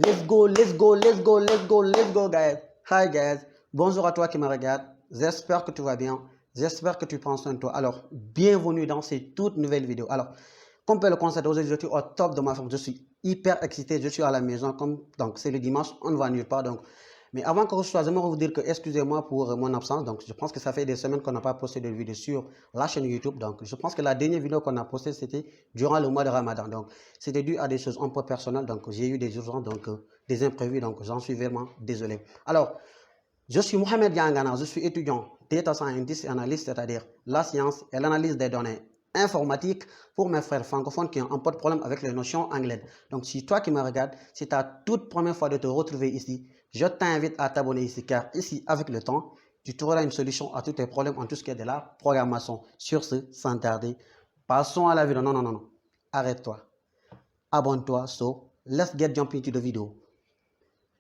Let's go, let's go, let's go, let's go, let's go, guys. Hi, guys. Bonjour à toi qui me regarde. J'espère que tu vas bien. J'espère que tu prends soin de toi. Alors, bienvenue dans cette toute nouvelle vidéo. Alors, comme vous pouvez le constater, aujourd'hui, je suis au top de ma forme. Je suis hyper excité. Je suis à la maison. Donc, c'est le dimanche. On ne va nulle part. Donc, mais avant que je sois, j'aimerais vous dire que excusez-moi pour mon absence. Donc, je pense que ça fait des semaines qu'on n'a pas posté de vidéo sur la chaîne YouTube. Donc, je pense que la dernière vidéo qu'on a postée, c'était durant le mois de Ramadan. Donc, c'était dû à des choses un peu personnelles. Donc, j'ai eu des urgences, donc des imprévus. Donc, j'en suis vraiment désolé. Alors, je suis Mohamed Yangana. Je suis étudiant Data Scientist et Analyst, c'est-à-dire la science et l'analyse des données informatiques pour mes frères francophones qui ont un peu de problème avec les notions anglaises. Donc, si toi qui me regardes, c'est ta toute première fois de te retrouver ici, je t'invite à t'abonner ici car ici, avec le temps, tu trouveras une solution à tous tes problèmes en tout ce qui est de la programmation. Sur ce, sans tarder, passons à la vidéo. Non, non, non, non. Arrête-toi. Abonne-toi. So, let's get jumping into the video.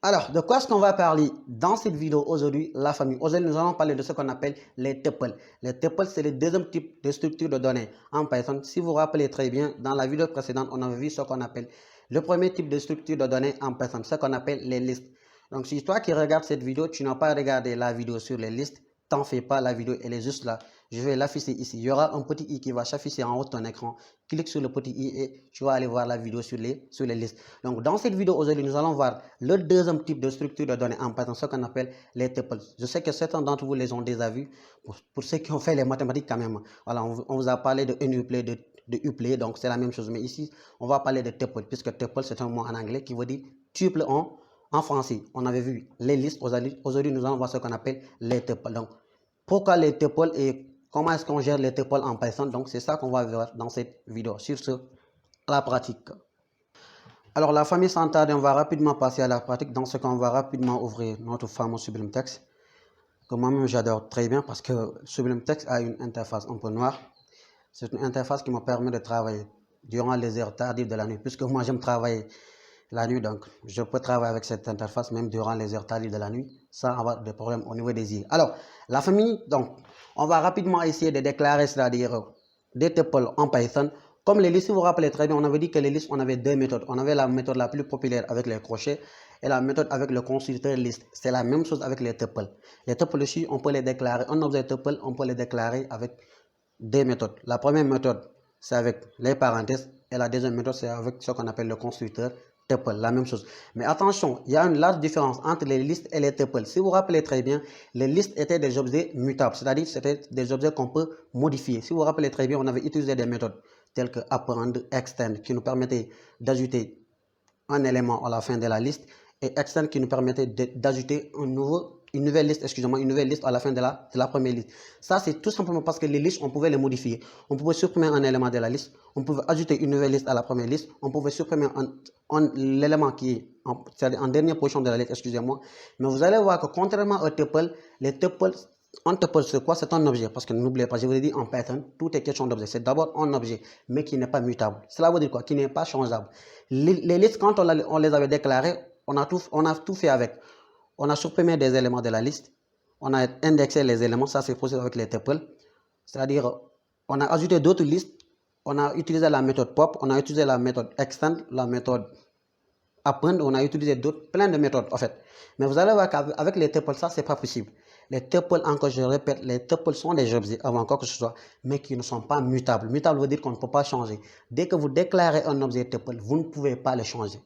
Alors, de quoi est-ce qu'on va parler dans cette vidéo aujourd'hui, la famille? Aujourd'hui, nous allons parler de ce qu'on appelle les tuples. Les tuples, c'est le deuxième type de structure de données en Python. Si vous vous rappelez très bien, dans la vidéo précédente, on avait vu ce qu'on appelle le premier type de structure de données en Python, ce qu'on appelle les listes. Donc, si toi qui regardes cette vidéo, tu n'as pas regardé la vidéo sur les listes, t'en fais pas, la vidéo, elle est juste là. Je vais l'afficher ici. Il y aura un petit i qui va s'afficher en haut de ton écran. Clique sur le petit i et tu vas aller voir la vidéo sur les listes. Donc, dans cette vidéo aujourd'hui, nous allons voir le deuxième type de structure de données en Python, ce qu'on appelle les tuples. Je sais que certains d'entre vous les ont déjà vus. Pour ceux qui ont fait les mathématiques quand même, voilà, on vous a parlé de NUplay, de Uplay, donc c'est la même chose. Mais ici, on va parler de tuple, puisque tuple, c'est un mot en anglais qui veut dire tuple en français. On avait vu les listes. Aujourd'hui, nous allons voir ce qu'on appelle les tuples. Donc, pourquoi les tuples et comment est-ce qu'on gère les tuples en Python? Donc, c'est ça qu'on va voir dans cette vidéo. Sur ce, à la pratique. Alors, la famille sans tarder, on va rapidement passer à la pratique. Dans ce cas, on va rapidement ouvrir notre fameux Sublime Text, que moi-même j'adore très bien parce que Sublime Text a une interface un peu noire. C'est une interface qui me permet de travailler durant les heures tardives de la nuit, puisque moi j'aime travailler la nuit, donc je peux travailler avec cette interface même durant les heures tardives de la nuit sans avoir de problème au niveau des yeux. Alors, la famille, donc, on va rapidement essayer de déclarer, c'est-à-dire des tuples en Python. Comme les listes, si vous vous rappelez très bien, on avait dit que les listes, on avait deux méthodes. On avait la méthode la plus populaire avec les crochets et la méthode avec le constructeur liste. C'est la même chose avec les tuples. Les tuples aussi, on peut les déclarer. Un objet tuple, on peut les déclarer avec deux méthodes. La première méthode, c'est avec les parenthèses et la deuxième méthode, c'est avec ce qu'on appelle le constructeur tuple, la même chose. Mais attention, il y a une large différence entre les listes et les tuples. Si vous vous rappelez très bien, les listes étaient des objets mutables, c'est-à-dire c'était des objets qu'on peut modifier. Si vous vous rappelez très bien, on avait utilisé des méthodes telles que append, extend, qui nous permettaient d'ajouter un élément à la fin de la liste, et extend qui nous permettait d'ajouter une nouvelle liste, excusez-moi, une nouvelle liste à la fin de la première liste. Ça, c'est tout simplement parce que les listes, on pouvait les modifier. On pouvait supprimer un élément de la liste, on pouvait ajouter une nouvelle liste à la première liste, on pouvait supprimer l'élément qui est en dernière position de la liste, excusez-moi. Mais vous allez voir que contrairement aux tuples, les tuples, un tuple, c'est quoi? C'est un objet. Parce que n'oubliez pas, je vous ai dit en Python, tout est question d'objet. C'est d'abord un objet, mais qui n'est pas mutable. Cela veut dire quoi? Qui n'est pas changeable. Les listes, quand on les avait déclarées, on a tout fait avec. On a supprimé des éléments de la liste. On a indexé les éléments. Ça, c'est possible avec les tuples. C'est-à-dire, on a ajouté d'autres listes. On a utilisé la méthode pop. On a utilisé la méthode extend, la méthode append. On a utilisé plein de méthodes, en fait. Mais vous allez voir qu'avec les tuples, ça, c'est pas possible. Les tuples, encore je répète, les tuples sont des objets avant quoi que ce soit, mais qui ne sont pas mutables. Mutable veut dire qu'on ne peut pas changer. Dès que vous déclarez un objet tuple, vous ne pouvez pas le changer.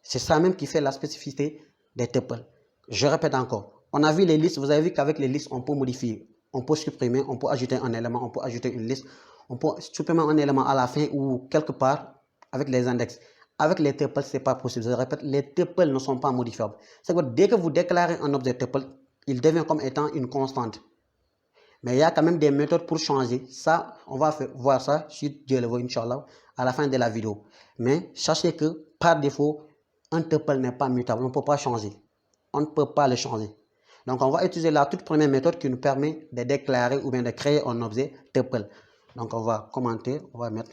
C'est ça même qui fait la spécificité des tuples. Je répète encore. On a vu les listes, vous avez vu qu'avec les listes, on peut modifier, on peut supprimer, on peut ajouter un élément, on peut ajouter une liste, on peut supprimer un élément à la fin ou quelque part avec les index. Avec les tuples, ce n'est pas possible. Je répète, les tuples ne sont pas modifiables. C'est que dès que vous déclarez un objet tuple, il devient comme étant une constante. Mais il y a quand même des méthodes pour changer. Ça, on va voir ça, si Dieu le veut, Inch'Allah, à la fin de la vidéo. Mais sachez que, par défaut, un tuple n'est pas mutable. On ne peut pas changer. On ne peut pas le changer. Donc, on va utiliser la toute première méthode qui nous permet de déclarer ou bien de créer un objet tuple. Donc, on va commenter. On va mettre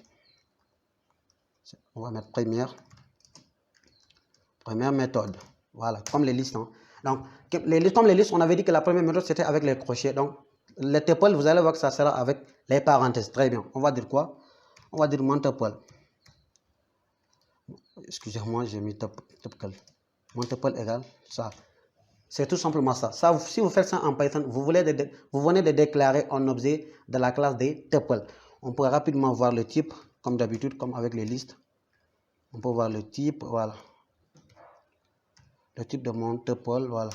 première méthode. Voilà, comme les listes. Hein. Donc, comme les listes, on avait dit que la première méthode, c'était avec les crochets. Donc, les tuples, vous allez voir que ça sera avec les parenthèses. Très bien. On va dire quoi? On va dire mon tuple. excusez-moi, j'ai mis tuple. Mon tuple égale ça. C'est tout simplement ça. Ça. Si vous faites ça en Python, vous venez de déclarer un objet de la classe des tuples. On peut rapidement voir le type, comme d'habitude, comme avec les listes. On peut voir le type, voilà. Le type de mon tuple, voilà.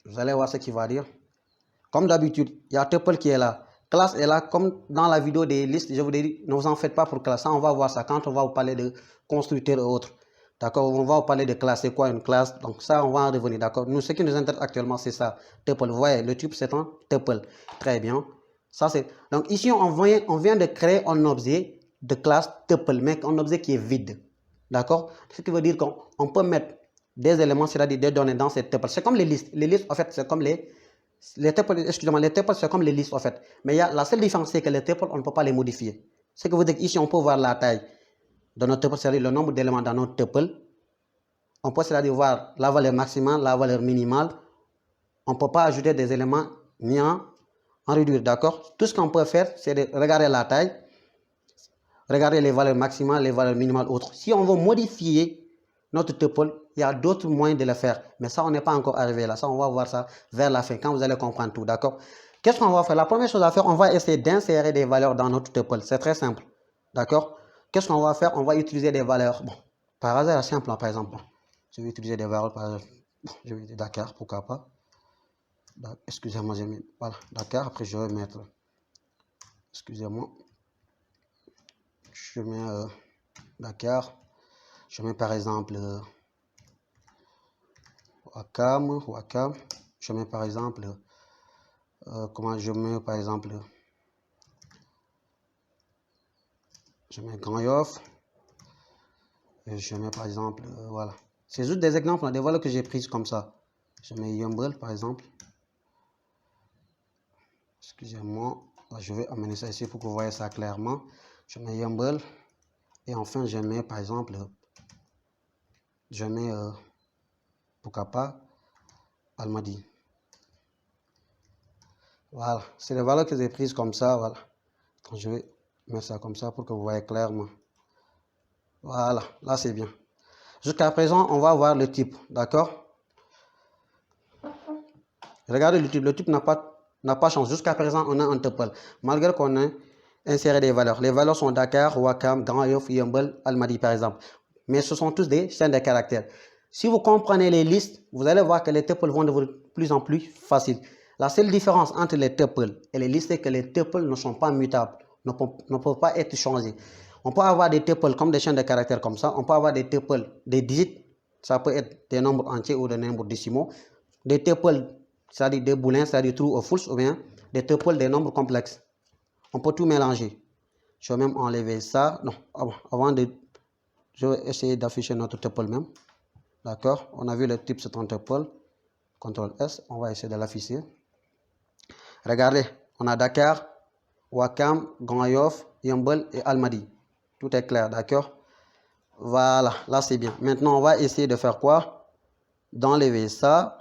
Vous allez voir ce qu'il va dire. Comme d'habitude, il y a tuple qui est là. Classe est là, comme dans la vidéo des listes, je vous ai dit, ne vous en faites pas pour classe. Ça, on va voir ça quand on va vous parler de constructeur et autres. D'accord, on va vous parler de classe. C'est quoi une classe? Donc ça, on va en revenir. D'accord, nous, ce qui nous intéresse actuellement, c'est ça. Tuple. Vous voyez, le type, c'est un tuple. Très bien. Ça, c'est... Donc ici, on vient de créer un objet de classe tuple, mais un objet qui est vide. D'accord, ce qui veut dire qu'on peut mettre des éléments, c'est-à-dire des données dans cette tuple. C'est comme les listes. Les listes, en fait, c'est comme les tuples, excusez-moi, les tuples, c'est comme les listes, en fait. Mais la seule différence, c'est que les tuples, on ne peut pas les modifier. Ce que veut dire qu'ici, on peut voir la taille de notre tuple, c'est-à-dire le nombre d'éléments dans notre tuple. On peut, c'est-à-dire voir la valeur maximale, la valeur minimale. On ne peut pas ajouter des éléments ni en réduire, d'accord? Tout ce qu'on peut faire, c'est de regarder la taille, regarder les valeurs maximales, les valeurs minimales, autres. Si on veut modifier notre tuple, il y a d'autres moyens de le faire. Mais ça, on n'est pas encore arrivé là. Ça, on va voir ça vers la fin, quand vous allez comprendre tout, d'accord? Qu'est-ce qu'on va faire? La première chose à faire, on va essayer d'insérer des valeurs dans notre tuple. C'est très simple, d'accord? Qu'est-ce qu'on va faire? On va utiliser des valeurs. Bon, par hasard, simple, par exemple. Je vais utiliser des valeurs, par exemple. Je vais utiliser Dakar, pourquoi pas? Excusez-moi, j'ai mis, voilà, Dakar. Après, je vais mettre, excusez-moi, je mets Dakar. Je mets par exemple Wakam. Je mets par exemple comment je mets par exemple je mets Grand Yoff. Et je mets par exemple voilà. C'est juste des exemples, des valeurs que j'ai prises comme ça. Je mets Yumble par exemple. Excusez-moi, je vais amener ça ici pour que vous voyez ça clairement. Je mets Yumble et enfin je mets par exemple je mets pourquoi pas Almadi. Voilà, c'est les valeurs que j'ai prises comme ça, voilà. Donc, je vais mettre ça comme ça pour que vous voyez clairement. Voilà, là c'est bien. Jusqu'à présent, on va voir le type, d'accord? Regardez le type n'a pas changé. Jusqu'à présent, on a un tuple. Malgré qu'on ait inséré des valeurs. Les valeurs sont Dakar, Wakam, Grand Yoff, Yumble, Almadi par exemple. Mais ce sont tous des chaînes de caractères. Si vous comprenez les listes, vous allez voir que les tuples vont devenir de plus en plus faciles. La seule différence entre les tuples et les listes, c'est que les tuples ne sont pas mutables, ne peuvent pas être changés. On peut avoir des tuples comme des chaînes de caractères comme ça. On peut avoir des tuples, des digits. Ça peut être des nombres entiers ou des nombres décimaux. Des tuples, c'est-à-dire des boolins, c'est-à-dire true ou false, ou bien des tuples, des nombres complexes. On peut tout mélanger. Je vais même enlever ça. Non, avant de... Je vais essayer d'afficher notre tuple même. D'accord? On a vu le type, c'est un tuple. CTRL S, on va essayer de l'afficher. Regardez, on a Dakar, Wakam, Grand Yoff, Yumble et Almadi. Tout est clair, d'accord? Voilà, là c'est bien. Maintenant, on va essayer de faire quoi? D'enlever ça.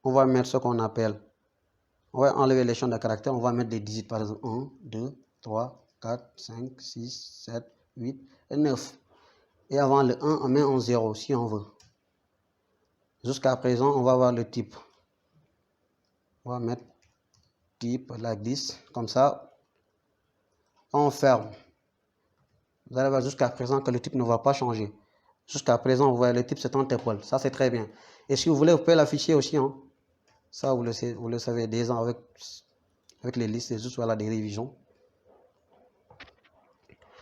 On va mettre ce qu'on appelle. On va enlever les champs de caractères. On va mettre des digits, par exemple 1, 2, 3, 4, 5, 6, 7, 8 et 9. Et avant le 1, on met un 0 si on veut. Jusqu'à présent, on va voir le type. On va mettre type like this, comme ça. On ferme. Vous allez voir jusqu'à présent que le type ne va pas changer. Jusqu'à présent, vous voyez, le type c'est un tuple. Ça, c'est très bien. Et si vous voulez, vous pouvez l'afficher aussi. Hein. Ça, vous le savez déjà avec les listes. C'est juste voilà, des révisions.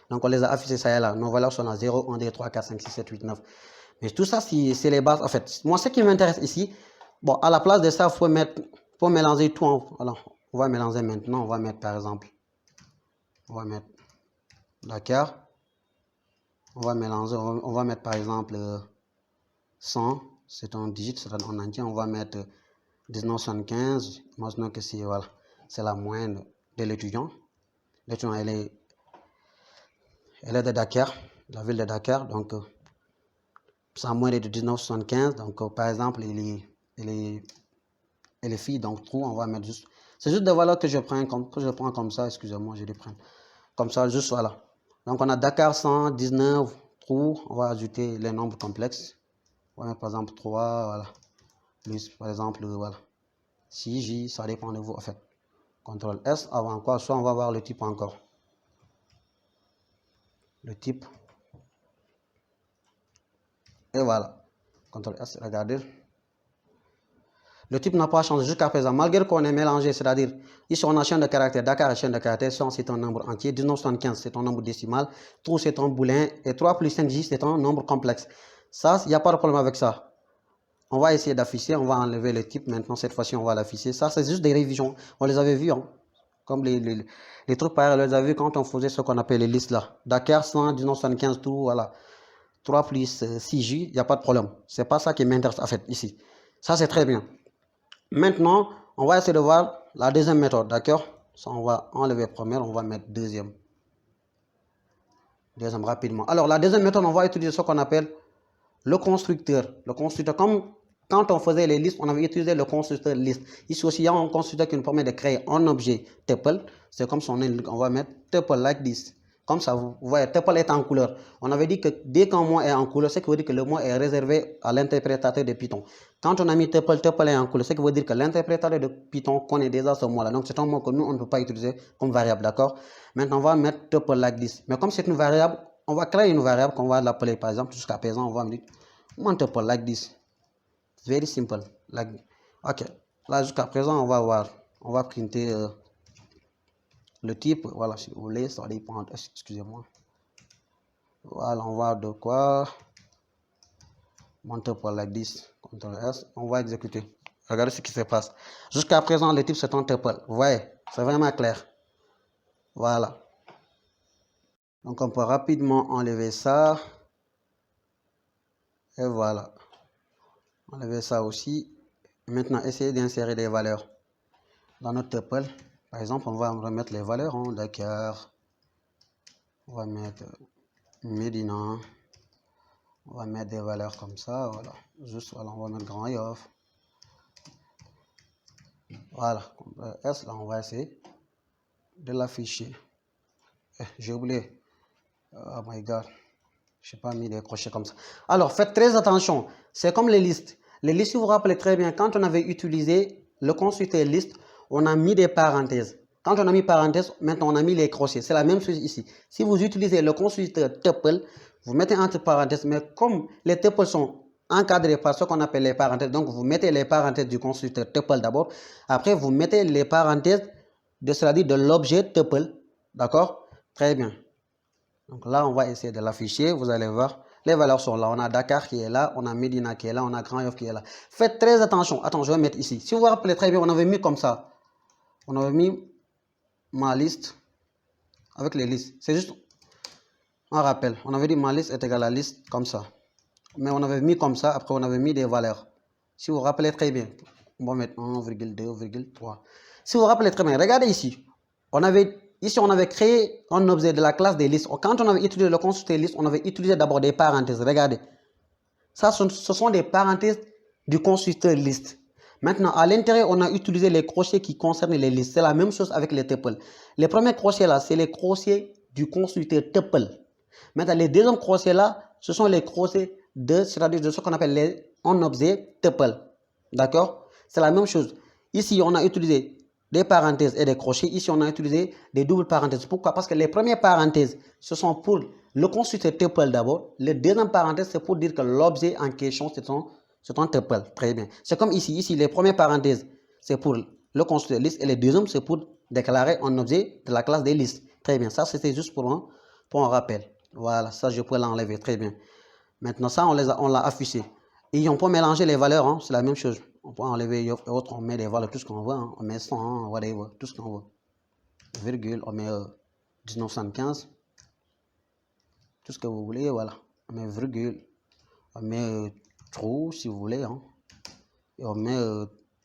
Donc, on les a affichés, ça y est là. Nos valeurs sont là 0, 1, 2, 3, 4, 5, 6, 7, 8, 9. Mais tout ça, c'est les bases. En fait, moi, ce qui m'intéresse ici, bon, à la place de ça, il faut mélanger tout. Alors, on va mélanger maintenant. On va mettre, par exemple, on va mettre Dakar. On va mélanger, on va mettre, par exemple, 100. C'est un digit, c'est en entier. On va mettre 1975. Imaginons que c'est voilà, la moyenne de l'étudiant. L'étudiant, elle est de Dakar, la ville de Dakar. Donc, sa moyenne est de 1975. Donc, par exemple, elle et les filles, donc true, on va mettre juste. C'est juste des valeurs que je prends comme ça, excusez-moi, je les prends. Comme ça, juste voilà. Donc on a Dakar 119, true, on va ajouter les nombres complexes. On va mettre par exemple 3, voilà. Plus par exemple, voilà. 6J, ça dépend de vous en fait. CTRL S avant quoi, soit on va voir le type encore. Le type. Et voilà. CTRL S, regardez. Le type n'a pas changé jusqu'à présent, malgré qu'on ait mélangé, c'est-à-dire, ici on a chaîne de caractères, Dakar est chaîne de caractères, c'est un nombre entier, 1975 c'est un nombre décimal, true c'est un booléen, et 3 plus 5J c'est un nombre complexe. Ça, il n'y a pas de problème avec ça. On va essayer d'afficher, on va enlever le type, maintenant cette fois-ci on va l'afficher. Ça c'est juste des révisions, on les avait vus, hein. Comme les trucs pareils, on les avait vus quand on faisait ce qu'on appelle les listes là. Dakar 100, 1975, tout, voilà. 3 plus 6J, il n'y a pas de problème. C'est pas ça qui m'intéresse en fait ici. Ça c'est très bien. Maintenant, on va essayer de voir la deuxième méthode, d'accord? Ça, on va enlever première, on va mettre deuxième. Deuxième rapidement. Alors, la deuxième méthode, on va utiliser ce qu'on appelle le constructeur. Le constructeur, comme quand on faisait les listes, on avait utilisé le constructeur liste. Ici aussi, il y a un constructeur qui nous permet de créer un objet tuple. C'est comme son nom, on va mettre tuple like this. Comme ça, vous voyez, tuple est en couleur. On avait dit que dès qu'un mot est en couleur, c'est qui veut dire que le mot est réservé à l'interprétateur de Python. Quand on a mis tuple, tuple est en couleur, c'est qui veut dire que l'interprétateur de Python connaît déjà ce mot-là. Donc, c'est un mot que nous, on ne peut pas utiliser comme variable, d'accord? Maintenant, on va mettre tuple like this. Mais comme c'est une variable, on va créer une variable qu'on va l'appeler, par exemple, jusqu'à présent, on va dire tuple like this. Very simple. Like, ok. Là, jusqu'à présent, on va voir. On va printer le type. Voilà, si vous voulez, ça dépend. Excusez-moi. Voilà, on va de quoi. Tuple like this. CTRL S. On va exécuter. Regardez ce qui se passe. Jusqu'à présent, le type c'est un tuple. Vous voyez, c'est vraiment clair. Voilà. Donc, on peut rapidement enlever ça. Et voilà. Enlever ça aussi. Maintenant, essayez d'insérer des valeurs dans notre tuple. Par exemple, on va remettre les valeurs. Hein, Dakar. On va mettre Medina. On va mettre des valeurs comme ça. Voilà. Juste, voilà, on va mettre Grand Yoff. Voilà. S, là, on va essayer de l'afficher. J'ai oublié. Oh my God. Je n'ai pas mis des crochets comme ça. Alors, faites très attention. C'est comme les listes. Les listes, si vous vous rappelez très bien, quand on avait utilisé le constructeur liste, on a mis des parenthèses. Quand on a mis parenthèses, maintenant on a mis les crochets. C'est la même chose ici. Si vous utilisez le constructeur tuple, vous mettez entre parenthèses, mais comme les tuples sont encadrés par ce qu'on appelle les parenthèses, donc vous mettez les parenthèses du constructeur tuple d'abord. Après, vous mettez les parenthèses de l'objet tuple. D'accord? Très bien. Donc là, on va essayer de l'afficher. Vous allez voir, les valeurs sont là. On a Dakar qui est là, on a Medina qui est là, on a Grand Yoff qui est là. Faites très attention. Attends, je vais mettre ici. Si vous vous rappelez très bien, on avait mis comme ça. On avait mis ma liste avec les listes. C'est juste un rappel. On avait dit ma liste est égale à la liste comme ça. Mais on avait mis comme ça. Après, on avait mis des valeurs. Si vous vous rappelez très bien, on va mettre 1,2,3. Si vous vous rappelez très bien, regardez ici. Ici, on avait créé un objet de la classe des listes. Quand on avait utilisé le constructeur liste, on avait utilisé d'abord des parenthèses. Regardez. Ça, ce sont des parenthèses du constructeur liste. Maintenant, à l'intérieur, on a utilisé les crochets qui concernent les listes. C'est la même chose avec les tuples. Les premiers crochets là, c'est les crochets du constructeur tuple. Maintenant, les deuxièmes crochets là, ce sont les crochets c'est-à-dire de ce qu'on appelle un objet tuple. D'accord? C'est la même chose. Ici, on a utilisé des parenthèses et des crochets. Ici, on a utilisé des doubles parenthèses. Pourquoi? Parce que les premières parenthèses, ce sont pour le constructeur tuple d'abord. Les deuxièmes parenthèses, c'est pour dire que l'objet en question, c'est un tuple. Très bien. C'est comme ici. Ici, les premières parenthèses, c'est pour le constructeur liste. Et les deuxièmes, c'est pour déclarer un objet de la classe des listes. Très bien. Ça, c'était juste pour un rappel. Voilà. Ça, je peux l'enlever. Très bien. Maintenant, ça, on l'a affiché. Et on peut mélanger les valeurs. Hein, c'est la même chose. On peut enlever et autres, on met des valeurs, tout ce qu'on veut, hein. On met 100, hein, whatever, tout ce qu'on veut. Virgule, on met 1975. Tout ce que vous voulez, voilà. On met virgule, on met true si vous voulez, hein. Et on met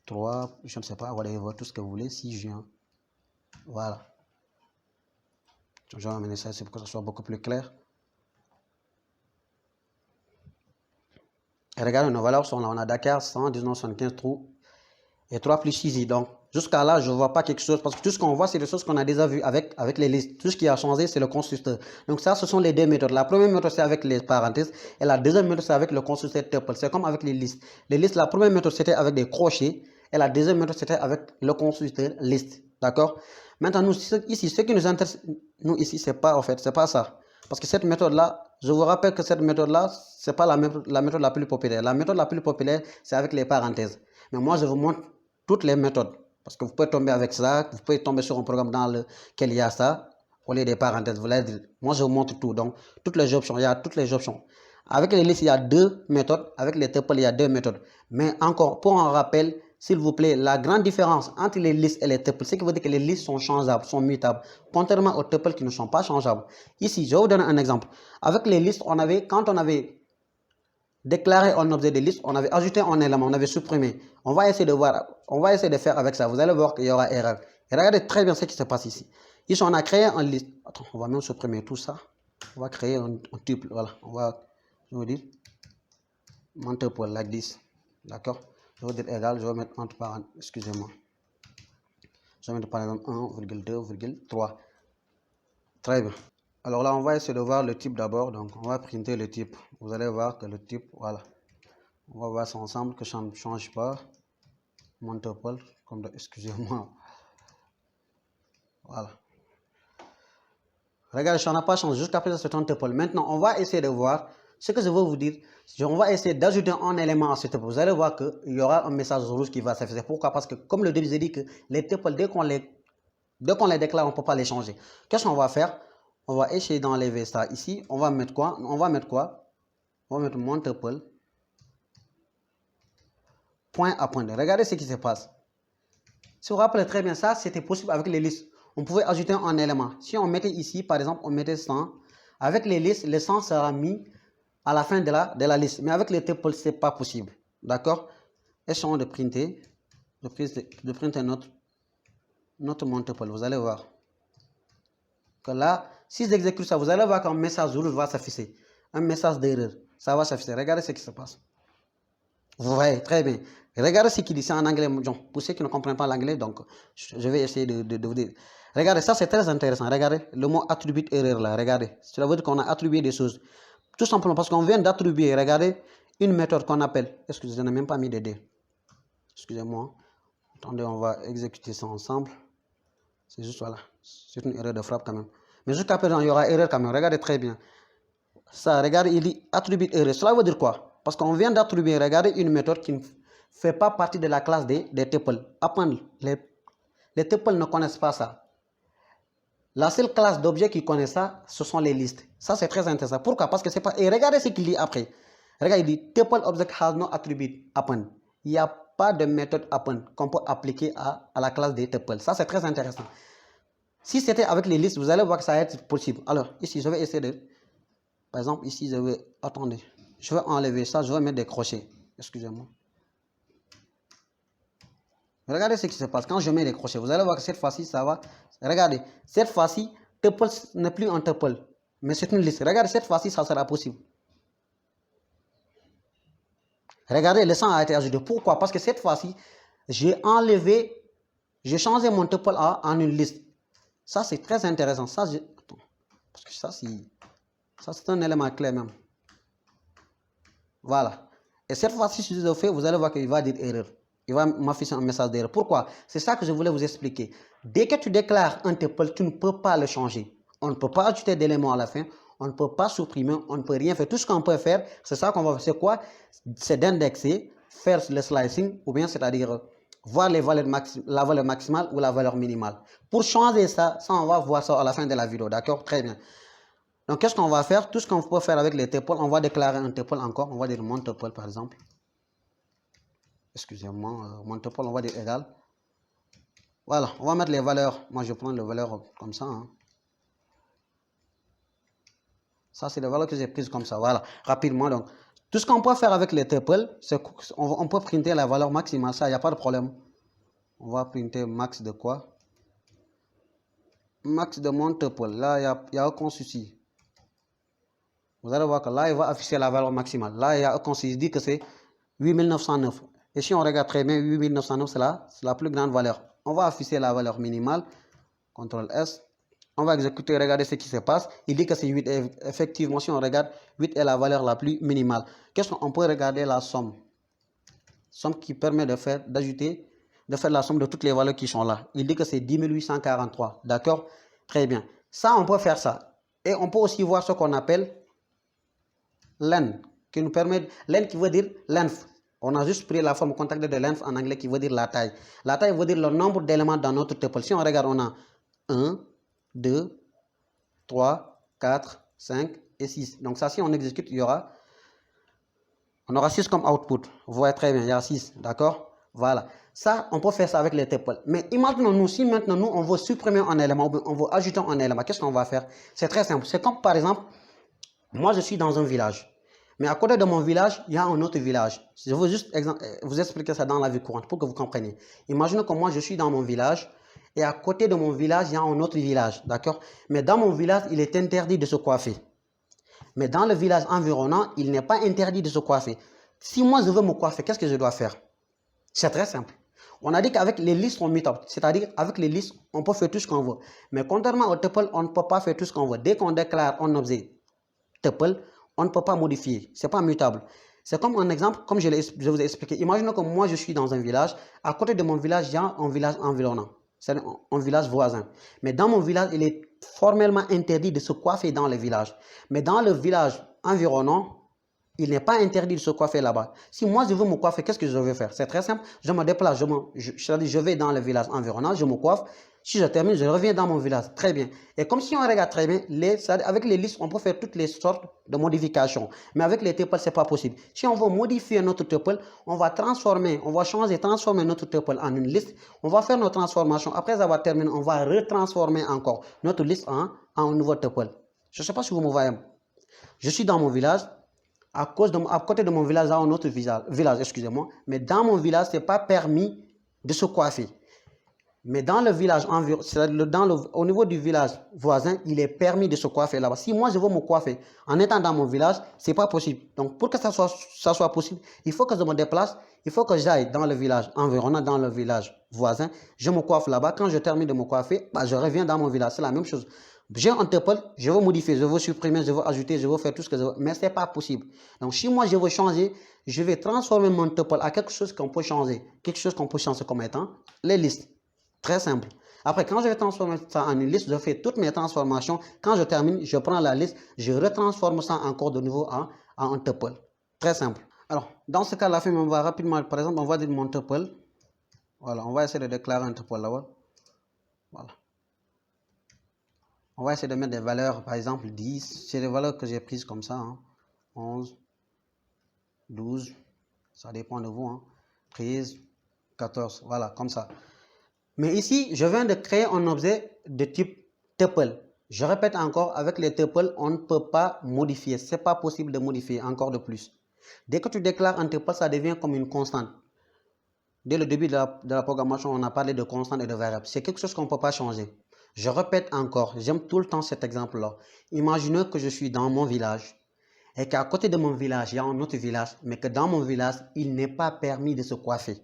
3, je ne sais pas, whatever, tout ce que vous voulez, 6 juin. Voilà. Je vais amener ça ici pour que ça soit beaucoup plus clair. Et regardez, nos valeurs sont là. On a Dakar 100, 1975, true. et 3 plus 6i. Donc, jusqu'à là, je ne vois pas quelque chose parce que tout ce qu'on voit, c'est des choses qu'on a déjà vues avec les listes. Tout ce qui a changé, c'est le constructeur. Donc, ça, ce sont les deux méthodes. La première méthode, c'est avec les parenthèses et la deuxième méthode, c'est avec le constructeur tuple. C'est comme avec les listes. Les listes, la première méthode, c'était avec des crochets et la deuxième méthode, c'était avec le constructeur liste. D'accord? Maintenant, nous, ici, ce qui nous intéresse, nous, ici, c'est pas, en fait, c'est pas ça. Parce que cette méthode-là, je vous rappelle que cette méthode-là, c'est pas la méthode la plus populaire. La méthode la plus populaire, c'est avec les parenthèses. Mais moi, je vous montre toutes les méthodes. Parce que vous pouvez tomber avec ça, vous pouvez tomber sur un programme dans lequel il y a ça, au lieu des parenthèses. Moi, je vous montre tout. Donc, toutes les options, il y a toutes les options. Avec les listes, il y a deux méthodes. Avec les tuples, il y a deux méthodes. Mais encore, pour un rappel, s'il vous plaît, la grande différence entre les listes et les tuples, c'est que veut dire que les listes sont changeables, sont mutables, contrairement aux tuples qui ne sont pas changeables. Ici, je vais vous donner un exemple. Avec les listes, quand on avait déclarer un objet de liste, on avait ajouté un élément, on avait supprimé. On va essayer de voir, on va essayer de faire avec ça. Vous allez voir qu'il y aura erreur. Et regardez très bien ce qui se passe ici. Ici, on a créé un liste. Attends, on va même supprimer tout ça. On va créer un tuple. Voilà, on va, je vais dire, multiple like this. D'accord? Je vais dire égal, je vais mettre entre parenthèses, excusez-moi. Je vais mettre par exemple 1,2,3. Très bien. Alors là, on va essayer de voir le type d'abord. Donc, on va printer le type. Vous allez voir que le type, voilà. On va voir ça ensemble, que ça ne change pas. Multiple, comme excusez-moi. Voilà. Regardez, ça n'a pas changé. Jusqu'à présent, c'est un tuple. Maintenant, on va essayer de voir ce que je veux vous dire. On va essayer d'ajouter un élément à ce tuple. Vous allez voir qu'il y aura un message rouge qui va s'afficher. Pourquoi? Parce que, comme le début, j'ai dit que les tuples, dès qu'on les déclare, on ne peut pas les changer. Qu'est-ce qu'on va faire? On va essayer d'enlever ça ici. On va mettre quoi? On va mettre multiple. Point à point. Regardez ce qui se passe. Si vous vous rappelez très bien ça, c'était possible avec les listes. On pouvait ajouter un élément. Si on mettait ici, par exemple, on mettait 100. Avec les listes, le 100 sera mis à la fin de la liste. Mais avec les tuples, ce n'est pas possible. D'accord? Essayons de printer. De printer notre multiple. Vous allez voir que là, si j'exécute ça, vous allez voir qu'un message rouge va s'afficher. Un message d'erreur. Ça va s'afficher. Regardez ce qui se passe. Vous voyez, très bien. Regardez ce qu'il dit, c'est en anglais. Pour ceux qui ne comprennent pas l'anglais, donc je vais essayer de vous dire. Regardez, ça c'est très intéressant. Regardez, le mot attribute erreur là, regardez. Cela veut dire qu'on a attribué des choses. Tout simplement parce qu'on vient d'attribuer, regardez, une méthode qu'on appelle. Excusez, je n'ai même pas mis de D. Excusez-moi. Attendez, on va exécuter ça ensemble. C'est juste voilà. C'est une erreur de frappe quand même. Mais jusqu'à présent, il y aura erreur quand même. Regardez très bien. Ça, regardez, il dit attribute erreur. Cela veut dire quoi? Parce qu'on vient d'attribuer, regardez, une méthode qui ne fait pas partie de la classe des tuples. Apprendre, les tuples ne connaissent pas ça. La seule classe d'objets qui connaît ça, ce sont les listes. Ça, c'est très intéressant. Pourquoi? Parce que c'est pas... Et regardez ce qu'il dit après. Regardez, il dit tuple object has no attribute append. Il n'y a pas de méthode append qu'on peut appliquer à la classe des tuples. Ça, c'est très intéressant. Si c'était avec les listes, vous allez voir que ça va être possible. Alors, ici, je vais essayer de... Par exemple, ici, je vais... Attendez. Je vais enlever ça. Je vais mettre des crochets. Excusez-moi. Regardez ce qui se passe quand je mets les crochets. Vous allez voir que cette fois-ci, ça va. Regardez, cette fois-ci, tuple n'est plus un tuple, mais c'est une liste. Regardez, cette fois-ci, ça sera possible. Regardez, le 100 a été ajouté. Pourquoi? Parce que cette fois-ci, j'ai changé mon tuple en une liste. Ça, c'est très intéressant. Ça, attends, parce que ça, c'est un élément clé même. Voilà. Et cette fois-ci, si je le fais, vous allez voir qu'il va dire erreur. Il va m'afficher un message d'erreur. Pourquoi? C'est ça que je voulais vous expliquer. Dès que tu déclares un tuple, tu ne peux pas le changer. On ne peut pas ajouter d'éléments à la fin. On ne peut pas supprimer. On ne peut rien faire. Tout ce qu'on peut faire, c'est ça qu'on va faire. C'est quoi? C'est d'indexer, faire le slicing, ou bien c'est-à-dire voir la valeur maximale ou la valeur minimale. Pour changer ça, on va voir ça à la fin de la vidéo. D'accord? Très bien. Donc, qu'est-ce qu'on va faire? Tout ce qu'on peut faire avec les tuples, on va déclarer un tuple encore. On va dire mon tuple, par exemple. Excusez-moi, mon tuple, on va dire égal. Voilà, on va mettre les valeurs. Moi, je prends les valeurs comme ça. Hein. Ça, c'est les valeurs que j'ai prises comme ça. Voilà, rapidement. Donc, tout ce qu'on peut faire avec les tuples, c'est qu'on peut printer la valeur maximale. Ça, il n'y a pas de problème. On va printer max de quoi? Max de mon tuple. Là, il n'y a aucun souci. Vous allez voir que là, il va afficher la valeur maximale. Là, il y a aucun souci. Il dit que c'est 8909. Et si on regarde très bien, 8909, c'est la plus grande valeur. On va afficher la valeur minimale. CTRL S. On va exécuter, regardez ce qui se passe. Il dit que c'est 8. Et effectivement, si on regarde, 8 est la valeur la plus minimale. Qu'est-ce qu'on peut regarder la somme? Somme qui permet de faire la somme de toutes les valeurs qui sont là. Il dit que c'est 10 843. D'accord? Très bien. Ça, on peut faire ça. Et on peut aussi voir ce qu'on appelle len, qui nous permet, len qui veut dire length. On a juste pris la forme contractée de length en anglais qui veut dire la taille. La taille veut dire le nombre d'éléments dans notre tuple. Si on regarde, on a 1, 2, 3, 4, 5 et 6. Donc ça, si on exécute, on aura 6 comme output. Vous voyez très bien, il y a 6. D'accord? Voilà. Ça, on peut faire ça avec les tuples. Mais imaginons-nous, si maintenant nous, on veut supprimer un élément, on veut ajouter un élément, qu'est-ce qu'on va faire? C'est très simple. C'est comme par exemple, moi je suis dans un village. Mais à côté de mon village, il y a un autre village. Je veux juste vous expliquer ça dans la vie courante pour que vous compreniez. Imaginez que moi, je suis dans mon village et à côté de mon village, il y a un autre village. D'accord? Mais dans mon village, il est interdit de se coiffer. Mais dans le village environnant, il n'est pas interdit de se coiffer. Si moi, je veux me coiffer, qu'est-ce que je dois faire? C'est très simple. On a dit qu'avec les listes, on meet up. C'est-à-dire, avec les listes, on peut faire tout ce qu'on veut. Mais contrairement au tuple, on ne peut pas faire tout ce qu'on veut. Dès qu'on déclare un objet tuple, on ne peut pas modifier. Ce n'est pas mutable. C'est comme un exemple, comme je vous ai expliqué. Imaginons que moi, je suis dans un village. À côté de mon village, il y a un village environnant. C'est un village voisin. Mais dans mon village, il est formellement interdit de se coiffer dans le village. Mais dans le village environnant, il n'est pas interdit de se coiffer là-bas. Si moi je veux me coiffer, qu'est-ce que je vais faire? C'est très simple. Je me déplace, je vais dans le village environnant, je me coiffe. Si je termine, je reviens dans mon village. Très bien. Et comme si on regarde très bien, avec les listes, on peut faire toutes les sortes de modifications. Mais avec les tuples, ce n'est pas possible. Si on veut modifier notre tuple, on va transformer notre tuple en une liste. On va faire nos transformations. Après avoir terminé, on va retransformer encore notre liste en un nouveau tuple. Je ne sais pas si vous me voyez. Je suis dans mon village. À côté de mon village, il y a un autre village, excusez-moi. Mais dans mon village, ce n'est pas permis de se coiffer. Mais dans le village au niveau du village voisin, il est permis de se coiffer là-bas. Si moi, je veux me coiffer en étant dans mon village, ce n'est pas possible. Donc, pour que ça soit possible, il faut que je me déplace, il faut que j'aille dans le village environnant, dans le village voisin. Je me coiffe là-bas. Quand je termine de me coiffer, je reviens dans mon village. C'est la même chose. J'ai un tuple, je veux modifier, je veux supprimer, je veux ajouter, je veux faire tout ce que je veux, mais ce n'est pas possible. Donc, si moi je veux changer, je vais transformer mon tuple à quelque chose qu'on peut changer, comme étant les listes. Très simple. Après, quand je vais transformer ça en une liste, je fais toutes mes transformations. Quand je termine, je prends la liste, je retransforme ça encore de nouveau en un tuple. Très simple. Alors, dans ce cas-là, on va rapidement, par exemple, on va dire mon tuple. Voilà, on va essayer de déclarer un tuple là-bas. Voilà. On va essayer de mettre des valeurs, par exemple 10. C'est des valeurs que j'ai prises comme ça. 11, 12, ça dépend de vous. 13, 14, voilà, comme ça. Mais ici, je viens de créer un objet de type tuple. Je répète encore, avec les tuples, on ne peut pas modifier. Ce n'est pas possible de modifier encore de plus. Dès que tu déclares un tuple, ça devient comme une constante. Dès le début de la programmation, on a parlé de constante et de variable. C'est quelque chose qu'on ne peut pas changer. Je répète encore, j'aime tout le temps cet exemple-là. Imaginez que je suis dans mon village et qu'à côté de mon village, il y a un autre village, mais que dans mon village, il n'est pas permis de se coiffer.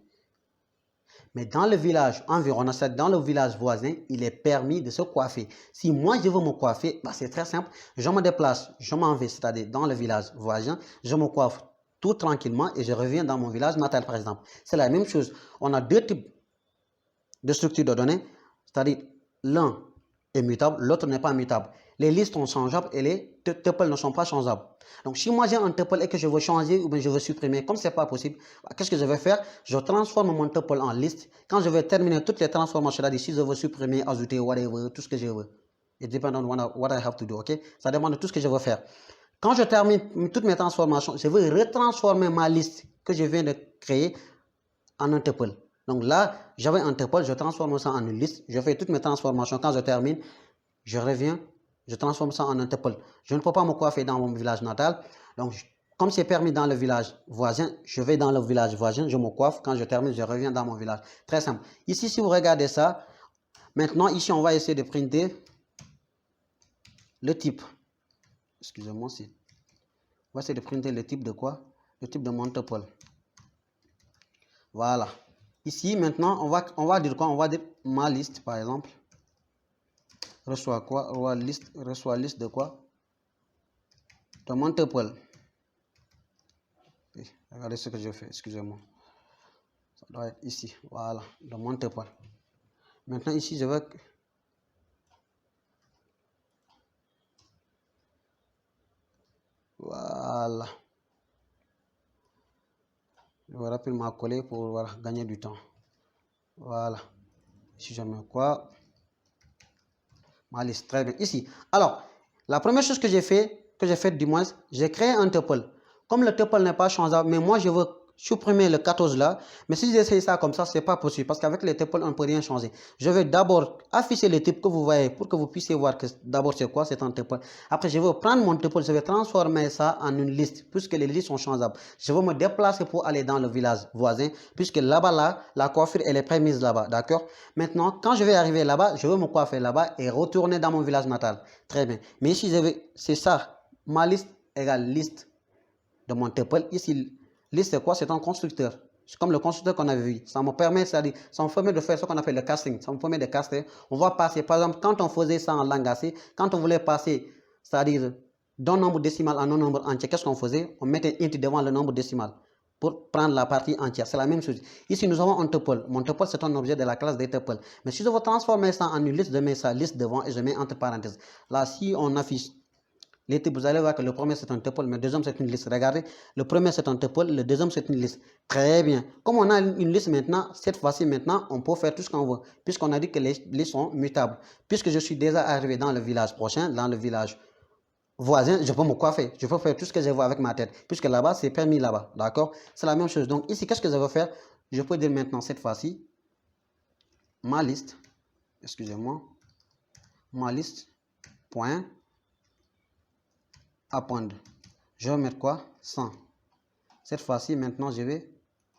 Mais dans le village environnant, dans le village voisin, il est permis de se coiffer. Si moi je veux me coiffer, c'est très simple. Je me déplace, je m'en vais, c'est-à-dire dans le village voisin, je me coiffe tout tranquillement et je reviens dans mon village natal, par exemple. C'est la même chose. On a deux types de structures de données, c'est-à-dire l'un est mutable, l'autre n'est pas mutable. Les listes sont changeables et les tuples ne sont pas changeables. Donc, si moi j'ai un tuple et que je veux changer ou bien je veux supprimer, comme ce n'est pas possible, qu'est-ce que je vais faire? Je transforme mon tuple en liste. Quand je vais terminer toutes les transformations, c'est-à-dire si je veux supprimer, ajouter, whatever, tout ce que je veux. It depends on what I have to do, ok? Ça demande de tout ce que je veux faire. Quand je termine toutes mes transformations, je vais retransformer ma liste que je viens de créer en un tuple. Donc là, j'avais un tuple, je transforme ça en une liste, je fais toutes mes transformations. Quand je termine, je reviens, je transforme ça en un tuple. Je ne peux pas me coiffer dans mon village natal. Donc, comme c'est permis dans le village voisin, je vais dans le village voisin, je me coiffe. Quand je termine, je reviens dans mon village. Très simple. Ici, si vous regardez ça, maintenant, ici, on va essayer de printer le type. Excusez-moi, on va essayer de printer le type de quoi? Le type de mon tuple. Voilà. Ici, maintenant, on va dire quoi? On va dire ma liste, par exemple. Reçoit quoi? Reçoit liste de quoi? De mon tuple. Regardez ce que je fais, excusez-moi. Ça doit être ici. Voilà, de mon tuple. Maintenant, ici, je vais... Voilà. Je vais rapidement coller pour voilà, gagner du temps. Voilà. Ici, je mets quoi? Ma liste, très bien. Ici. Alors, la première chose que j'ai fait du moins, j'ai créé un tuple. Comme le tuple n'est pas changeable, mais moi, je veux supprimer le 14 là. Mais si j'essaie ça comme ça, c'est pas possible parce qu'avec les tuples, on ne peut rien changer. Je vais d'abord afficher le type que vous voyez pour que vous puissiez voir que d'abord c'est quoi, c'est un tuple. Après, je vais prendre mon tuple, je vais transformer ça en une liste puisque les listes sont changeables. Je vais me déplacer pour aller dans le village voisin puisque là-bas, là, la coiffure, elle est prémise là-bas, d'accord? Maintenant, quand je vais arriver là-bas, je vais me coiffer là-bas et retourner dans mon village natal. Très bien. Mais ici, c'est ça. Ma liste égale liste de mon tuple. Ici, liste c'est quoi? C'est un constructeur. C'est comme le constructeur qu'on avait vu. Ça me permet, ça me permet de faire ce qu'on appelle le casting. Ça me permet de caster. On va passer, par exemple, quand on faisait ça en langue AC, quand on voulait passer, c'est-à-dire d'un nombre décimal à un nombre entier, qu'est-ce qu'on faisait? On mettait int devant le nombre décimal pour prendre la partie entière. C'est la même chose. Ici, nous avons un tuple. Mon tuple, c'est un objet de la classe des tuples. Mais si je veux transformer ça en une liste, je mets ça liste devant et je mets entre parenthèses. Là, si on affiche les types, vous allez voir que le premier c'est un tuple, mais le deuxième c'est une liste. Regardez, le premier c'est un tuple, le deuxième c'est une liste. Très bien. Comme on a une liste maintenant, cette fois-ci maintenant, on peut faire tout ce qu'on veut, puisqu'on a dit que les listes sont mutables. Puisque je suis déjà arrivé dans le village prochain, dans le village voisin, je peux me coiffer. Je peux faire tout ce que je veux avec ma tête, puisque là-bas c'est permis là-bas. D'accord? C'est la même chose. Donc ici, qu'est-ce que je veux faire? Je peux dire maintenant cette fois-ci, ma liste, excusez-moi, ma liste, point, append. Je vais mettre quoi? 100. Cette fois-ci, maintenant, je vais,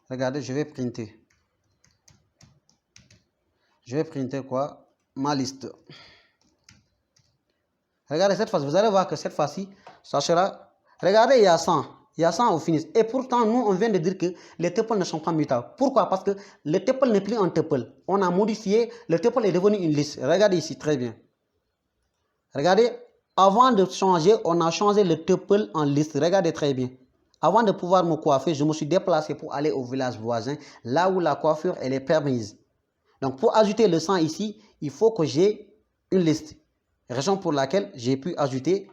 regardez, je vais printer. Je vais printer quoi? Ma liste. Regardez, cette fois-ci, vous allez voir que cette fois-ci, ça sera, regardez, il y a 100. Il y a 100 au finish. Et pourtant, nous, on vient de dire que les tuples ne sont pas mutables. Pourquoi? Parce que le tuple n'est plus un tuple. On a modifié, le tuple est devenu une liste. Regardez ici, très bien. Regardez, avant de changer, on a changé le tuple en liste. Regardez très bien. Avant de pouvoir me coiffer, je me suis déplacé pour aller au village voisin, là où la coiffure elle est permise. Donc pour ajouter le 100 ici, il faut que j'ai une liste. Raison pour laquelle j'ai pu ajouter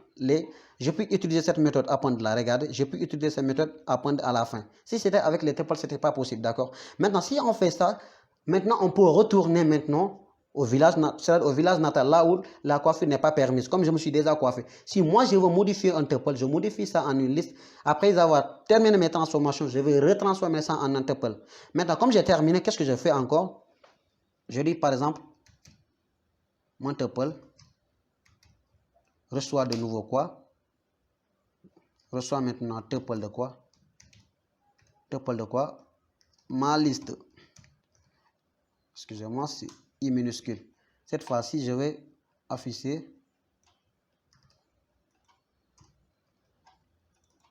j'ai pu utiliser cette méthode append là. Regardez, j'ai pu utiliser cette méthode append à la fin. Si c'était avec les tuples, ce n'était pas possible, d'accord? Maintenant, si on fait ça, maintenant on peut retourner maintenant au village natal, là où la coiffure n'est pas permise, comme je me suis déjà coiffé. Si moi je veux modifier un tuple, je modifie ça en une liste. Après avoir terminé mes transformations, je vais retransformer ça en un tuple. Maintenant, comme j'ai terminé, qu'est-ce que je fais encore? Je dis par exemple, mon tuple reçoit de nouveau quoi? Reçoit maintenant tuple de quoi? Tuple de quoi? Ma liste. Excusez-moi, c'est I minuscule. Cette fois-ci, je vais afficher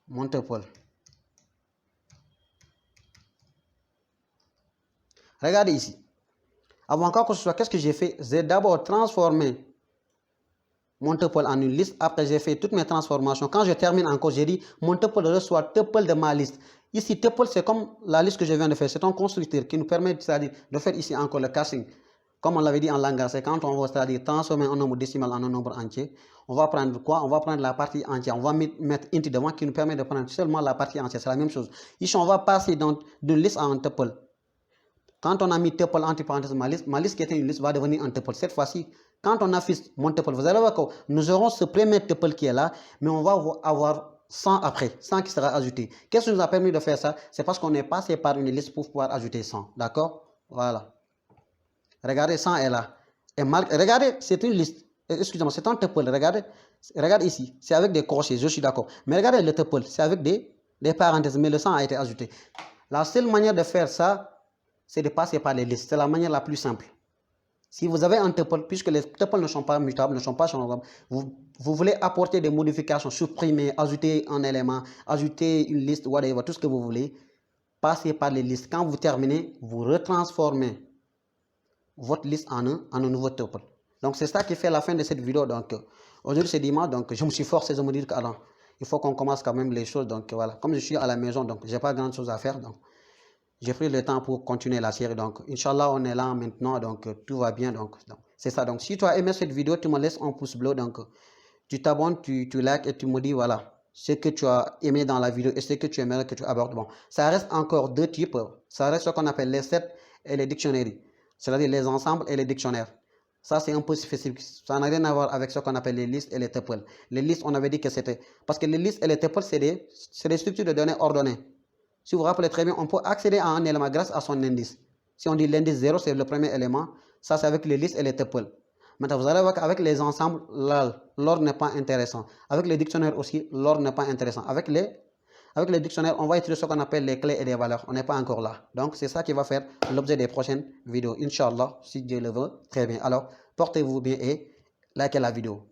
mon tuple. Regardez ici. Avant quoi que ce soit, qu'est-ce que j'ai fait? J'ai d'abord transformé mon tuple en une liste. Après, j'ai fait toutes mes transformations. Quand je termine encore, j'ai dit mon tuple reçoit tuple de ma liste. Ici, tuple, c'est comme la liste que je viens de faire. C'est un constructeur qui nous permet de faire ici encore le casting. Comme on l'avait dit en langage, c'est quand on va transformer un nombre décimal en un nombre entier. On va prendre quoi? On va prendre la partie entière. On va mettre int devant qui nous permet de prendre seulement la partie entière. C'est la même chose. Ici, on va passer d'une liste à un tuple. Quand on a mis tuple entre parenthèses ma liste qui était une liste va devenir un tuple. Cette fois-ci, quand on affiche mon tuple, vous allez voir que nous aurons ce premier tuple qui est là, mais on va avoir 100 après, 100 qui sera ajouté. Qu'est-ce qui nous a permis de faire ça? C'est parce qu'on est passé par une liste pour pouvoir ajouter 100. D'accord? Voilà. Regardez, 100 est là. Et regardez, c'est une liste. Excusez-moi, c'est un tuple. Regardez ici. C'est avec des crochets, je suis d'accord. Mais regardez le tuple, c'est avec des parenthèses, mais le 100 a été ajouté. La seule manière de faire ça, c'est de passer par les listes. C'est la manière la plus simple. Si vous avez un tuple, puisque les tuples ne sont pas mutables, ne sont pas changeables, vous voulez apporter des modifications, supprimer, ajouter un élément, ajouter une liste, whatever, tout ce que vous voulez, passez par les listes. Quand vous terminez, vous retransformez votre liste en un nouveau tuple. Donc, c'est ça qui fait la fin de cette vidéo. Donc, aujourd'hui, c'est dimanche. Donc, je me suis forcé de me dire qu'alors, il faut qu'on commence quand même les choses. Donc, voilà. Comme je suis à la maison, donc, j'ai pas grand chose à faire. Donc, j'ai pris le temps pour continuer la série. Donc, Inch'Allah, on est là maintenant. Donc, tout va bien. Donc c'est ça. Donc, si tu as aimé cette vidéo, tu me laisses un pouce bleu. Donc, tu t'abonnes, tu likes et tu me dis, voilà, ce que tu as aimé dans la vidéo et ce que tu aimerais que tu abordes. Bon, ça reste encore deux types. Ça reste ce qu'on appelle les sets et les dictionnaires. C'est-à-dire les ensembles et les dictionnaires. Ça, c'est un peu spécifique. Ça n'a rien à voir avec ce qu'on appelle les listes et les tuples. Les listes, on avait dit que c'était... Parce que les listes et les tuples, c'est des structures de données ordonnées. Si vous vous rappelez très bien, on peut accéder à un élément grâce à son indice. Si on dit l'indice 0, c'est le premier élément. Ça, c'est avec les listes et les tuples. Maintenant, vous allez voir qu'avec les ensembles, l'ordre n'est pas intéressant. Avec les dictionnaires aussi, l'ordre n'est pas intéressant. Avec les dictionnaires, on va utiliser ce qu'on appelle les clés et les valeurs. On n'est pas encore là. Donc, c'est ça qui va faire l'objet des prochaines vidéos. Inch'Allah, si Dieu le veut. Très bien. Alors, portez-vous bien et likez la vidéo.